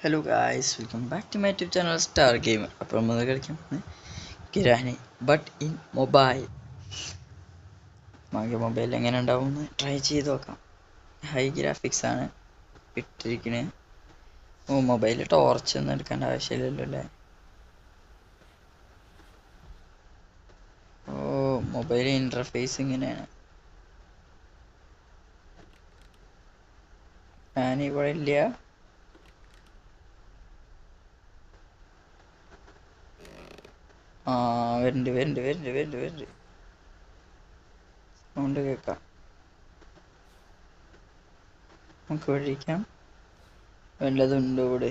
Hello guys, welcome back to my YouTube channel Star Gamer. അപ്പോൾ നമ്മൾ കളിക്കുന്നത് കിരാനി but in mobile. നമുക്ക് mobile എങ്ങനെ ഉണ്ടാവും ട്രൈ ചെയ്ത് നോക്കാം. ഹൈ ഗ്രാഫിക്സ് ആണ് ഇട്ടിരിക്കുന്നത്. മൊബൈലിൽ ടോർച്ച് ഒന്നും എടുക്കേണ്ട ആവശ്യമില്ലല്ലോ അല്ലേ. മൊബൈൽ ഇൻ്റർഫേസ് ഇങ്ങനെയാണ്. ഞാനിവിടെ ഇല്ല. വരുന്നുണ്ട് സൗണ്ട് കേൾക്കാം. നമുക്ക് ഇവിടെ ഇരിക്കാം. വല്ലതുണ്ടോ ഇവിടെ?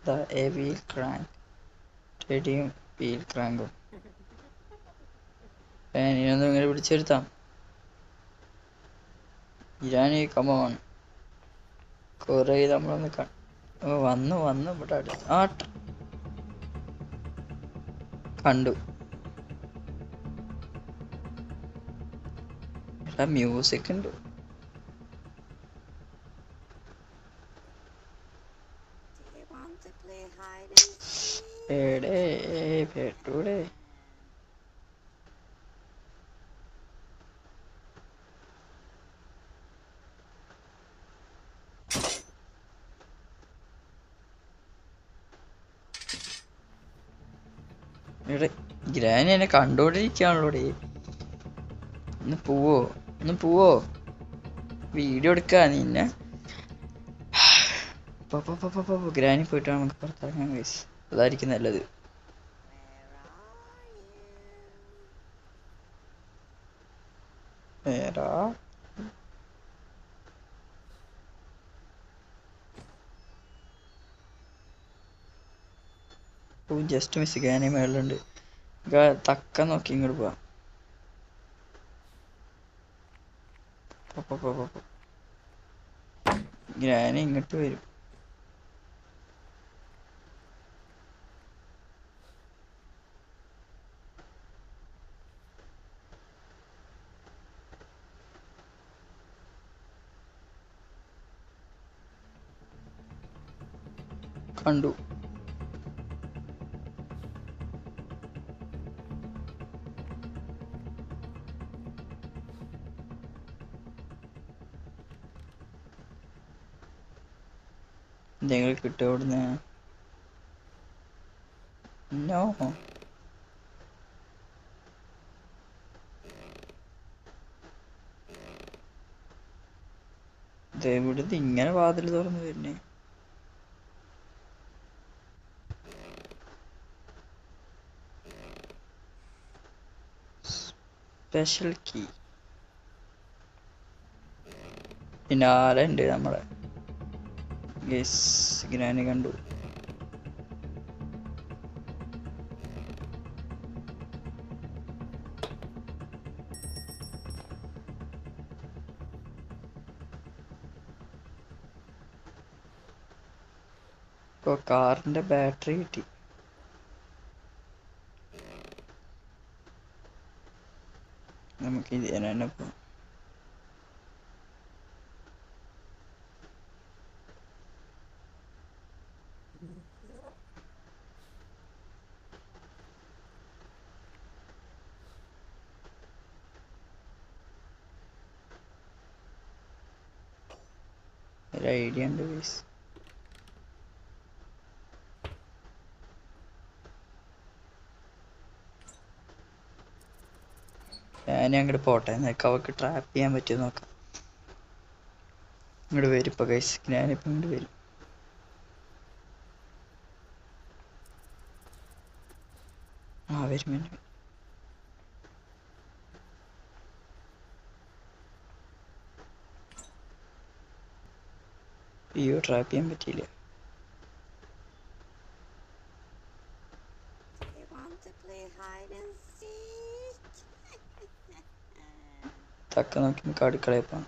ദ എ വീൽ ക്രാങ്ക് ടെഡിയും വീൽ ക്രാങ്കും ഇനിയൊന്നും ഇങ്ങനെ പിടിച്ചെടുത്താം. ഇരാനി കമോൺ, കുറെ നമ്മളൊന്ന് വന്നു ഇവിടെ അടുത്ത് കണ്ടു. എടാ മ്യൂസിക് ഉണ്ട്. പെട്ടൂടെ. ഇവിടെ ഗ്രാനി എന്നെ കണ്ടോണ്ടിരിക്കാണല്ലോടെ. ഒന്ന് പോവോ വീഡിയോ എടുക്കാ നിന്നെ. ഗ്രാനി പോയിട്ട് നമുക്ക് പുറത്തിറങ്ങാൻ ഗൈസ്. അതായിരിക്കും നല്ലത്. വേറാ ജസ്റ്റ് മിസ്. ഗ്രാനി മേളിലുണ്ട്. തക്ക നോക്കി ഇങ്ങോട്ട് പോവാം. ഗ്രാനി ഇങ്ങോട്ട് വരും. കണ്ടു. എന്തെങ്കിലും കിട്ടുമോ ഇവിടുന്ന്? നോ. ഇവിടുന്ന് ഇങ്ങനെ വാതിൽ തുറന്ന് വരുന്നേ. സ്പെഷ്യൽ കീ പിന്നാലെ ഉണ്ട് നമ്മളെ. ഗ്രാനി കണ്ടു. ഇപ്പൊ കാറിന്റെ ബാറ്ററി കിട്ടി. നമുക്ക് ഇത് തന്നെ പോവാം. ഒരു ഐഡിയ ഉണ്ട് ഗൈസ്. ഞാൻ അങ്ങോട്ട് പോട്ടെ. എന്നൊക്കെ അവർക്ക് ട്രാപ്പ് ചെയ്യാൻ പറ്റുമോ നോക്കാം. ഇങ്ങോട്ട് വരും ഇപ്പൊ ഗൈസ്. ഞാനിപ്പോ ഇങ്ങോട്ട് വരും. വരും. അയ്യോ, ട്രാപ്പ് ചെയ്യാൻ പറ്റിയില്ല. തക്ക നോക്കി നമുക്ക് അടുക്കളയിൽ പോകാം.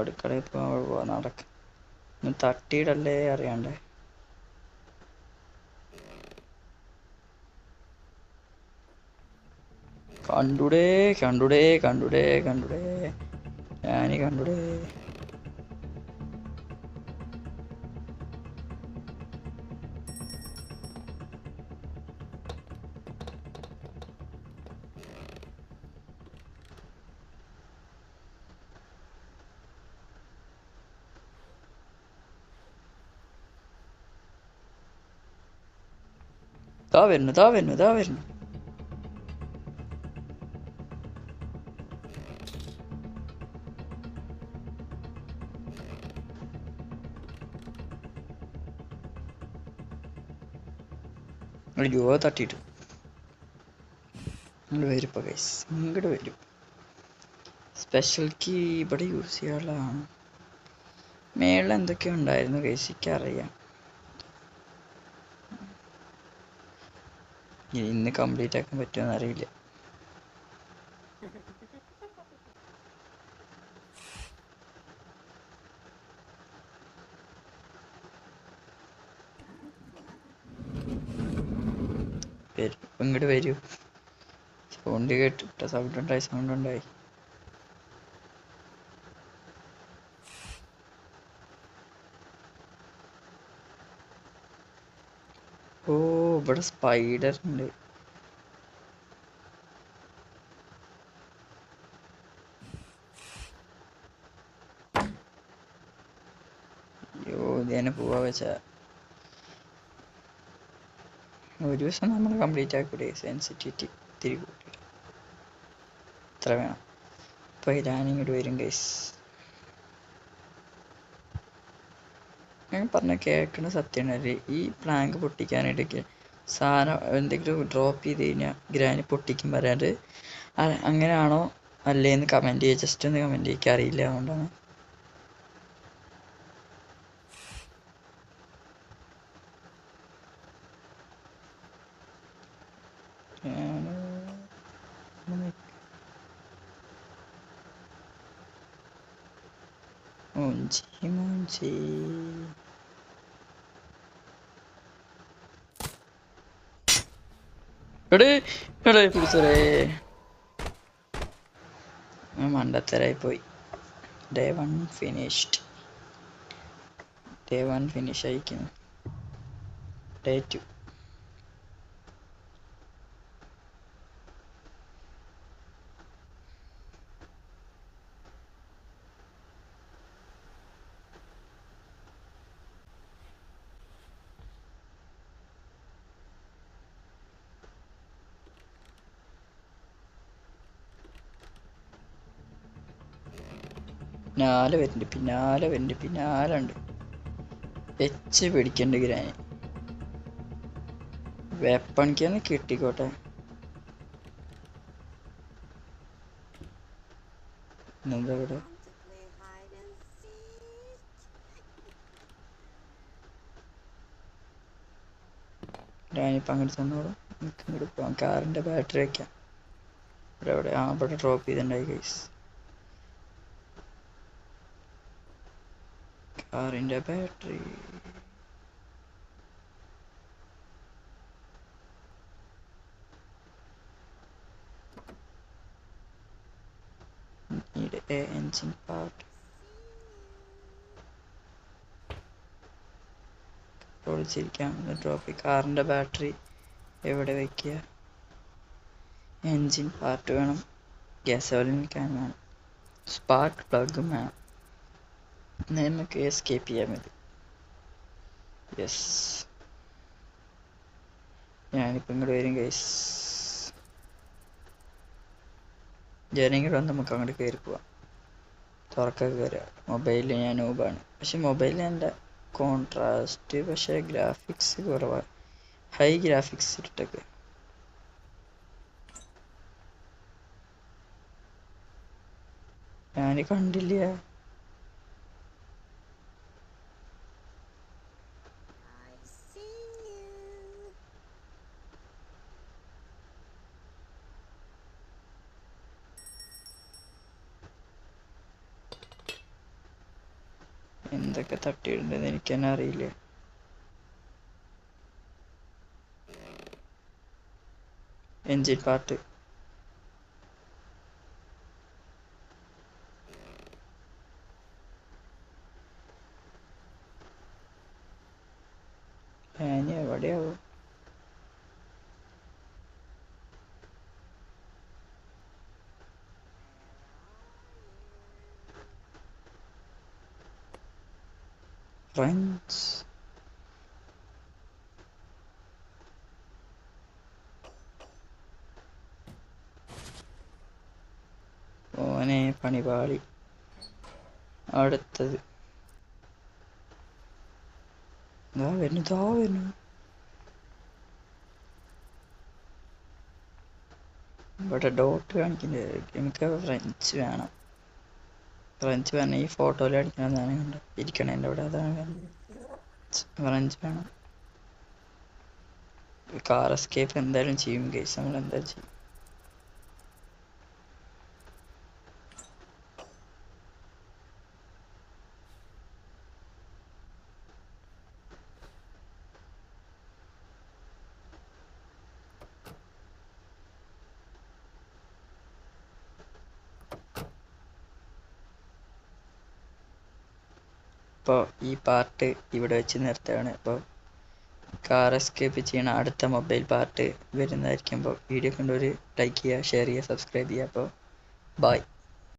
അടുക്കളയിൽ പോവാൻ നടക്ക. തട്ടിയിടല്ലേ അറിയാണ്ടേ. കണ്ടുടേ കണ്ടുടേ കണ്ടുടേ കണ്ടുടേ ഞാന് കണ്ടുടേ. ദാ വരുന്നു ദാ വരുന്നു ദാ വരുന്നു. അയ്യോ തട്ടിയിട്ട് ഇങ്ങോട്ട് വരും ഇപ്പം ഗൈസ്, ഇങ്ങോട്ട് വരും. സ്പെഷ്യൽ കീ ഇവിടെ യൂസ് ചെയ്യാനുള്ളതാണ്. മേളിൽ എന്തൊക്കെയോ ഉണ്ടായിരുന്നു ഗൈസ്, എനിക്കറിയാം. ഇന്ന് കംപ്ലീറ്റ് ആക്കാൻ പറ്റുമെന്ന് അറിയില്ല. ഇങ്ങോട്ട് വരൂ. സൗണ്ട് കേട്ടിട്ട സൗണ്ട് ഉണ്ടായി. ഓ ഇവിടെ സ്പൈഡർ ഉണ്ട്. അയ്യോ ഇതന്നെ പോവാ വെച്ചാ ഒരു ദിവസം നമ്മൾ കംപ്ലീറ്റ് ആക്കൂലേ. സെൻസിറ്റിവിറ്റി ഇത്തിരി കൂട്ടിയിട്ട് ഇത്ര വേണം. ഇപ്പൊ ഞാനിങ്ങോട്ട് വരും ഗൈസ്. ഞാൻ പറഞ്ഞ കേൾക്കണ സത്യമാണല്ലേ. ഈ പ്ലാങ്ക് പൊട്ടിക്കാനായിട്ടൊക്കെ സാധനം എന്തെങ്കിലും ഡ്രോപ്പ് ചെയ്ത് കഴിഞ്ഞാൽ ഗ്രാനി പൊട്ടിക്കും പറയാണ്ട്. അങ്ങനെയാണോ അല്ലേന്ന് കമൻറ്റ് ചെയ്യുക. ജസ്റ്റ് ഒന്ന് കമൻറ്റ് ചെയ്യിക്കാൻ അറിയില്ല, അതുകൊണ്ടാണ്. മൂഞ്ചി പിടിച്ചോരേ. മണ്ടത്തരായി പോയി. Day 1 finished. ഡേ 1 ഫിനിഷ് ആയിരിക്കുന്നു. ഡേ 2 പിന്നാലെ ഉണ്ട്. വെച്ച് പിടിക്കണ്ട് ഗ്രാനി. വെപ്പണിക്കൊന്ന് കിട്ടിക്കോട്ടെ. എന്താ ഇവിടെ ഗ്രാനിപ്പം അങ്ങോട്ട് തന്നോളൂ. നമുക്ക് ഇങ്ങോട്ട് പോവാം. കാറിൻ്റെ ബാറ്ററി വയ്ക്കാം. ഇവിടെ ഇവിടെ ഡ്രോപ്പ് ചെയ്തിട്ടുണ്ടായി ഗൈസ്. കാറിൻ്റെ battery need a engine part. ഒളിച്ചിരിക്കാം. ഡ്രോപ്പ്. കാറിൻ്റെ ബാറ്ററി എവിടെ വയ്ക്കുക? എൻജിൻ പാർട്ട് വേണം. ഗ്യാസോലിൻ ക്യാൻ വേണം. സ്പാർക്ക് പ്ലഗും വേണം. നമുക്ക് എസ്കേപ്പ് ചെയ്യാൻ മതി. യെസ്, ഞാനിപ്പോൾ ഇങ്ങോട്ട് വരും ഗൈസ്. ജനങ്ങൾ വന്ന് നമുക്ക് അങ്ങോട്ട് കയറി പോവാം. തുറക്കൊക്കെ കയറുക. മൊബൈലിൽ ഞാൻ നോബാണ്, പക്ഷെ മൊബൈലിൽ എൻ്റെ കോൺട്രാസ്റ്റ് പക്ഷേ ഗ്രാഫിക്സ് കുറവാണ്. ഹൈ ഗ്രാഫിക്സ് ഇട്ടൊക്കെ ഞാൻ കണ്ടില്ല. എന്തൊക്കെ തട്ടിയിട്ടുണ്ടെന്ന് എനിക്ക് തന്നെ അറിയില്ല. എൻജിൻ പാർട്ട് ഫ്രഞ്ച് ഓനെ പണിപാളി. അടുത്തത് ഇതാ വരുന്നു. ഇവിടെ ഡോട്ട് കാണിക്കുന്നത്. എനിക്ക് ഫ്രഞ്ച് വേണം. ഫ്രഞ്ച് പറഞ്ഞ ഈ ഫോട്ടോയിൽ അടിക്കണതാണ് കണ്ടോ, ഇരിക്കണേൻ്റെ അവിടെ. അതാണ് ഫ്രഞ്ച് വേണം. കാർ എസ്കേപ്പ് എന്തായാലും ചെയ്യും ഗൈസ്, നമ്മൾ എന്തായാലും ചെയ്യും. അപ്പോൾ ഈ പാർട്ട് ഇവിടെ വെച്ച് നിർത്തുകയാണ്. അപ്പോൾ കാർ എസ്കേപ്പ് ചെയ്യണ അടുത്ത മൊബൈൽ പാർട്ട് വരുന്നതായിരിക്കും. അപ്പോൾ വീഡിയോ കണ്ടൊരു ലൈക്ക് ചെയ്യുക, ഷെയർ ചെയ്യുക, സബ്സ്ക്രൈബ് ചെയ്യുക. അപ്പോൾ ബൈ.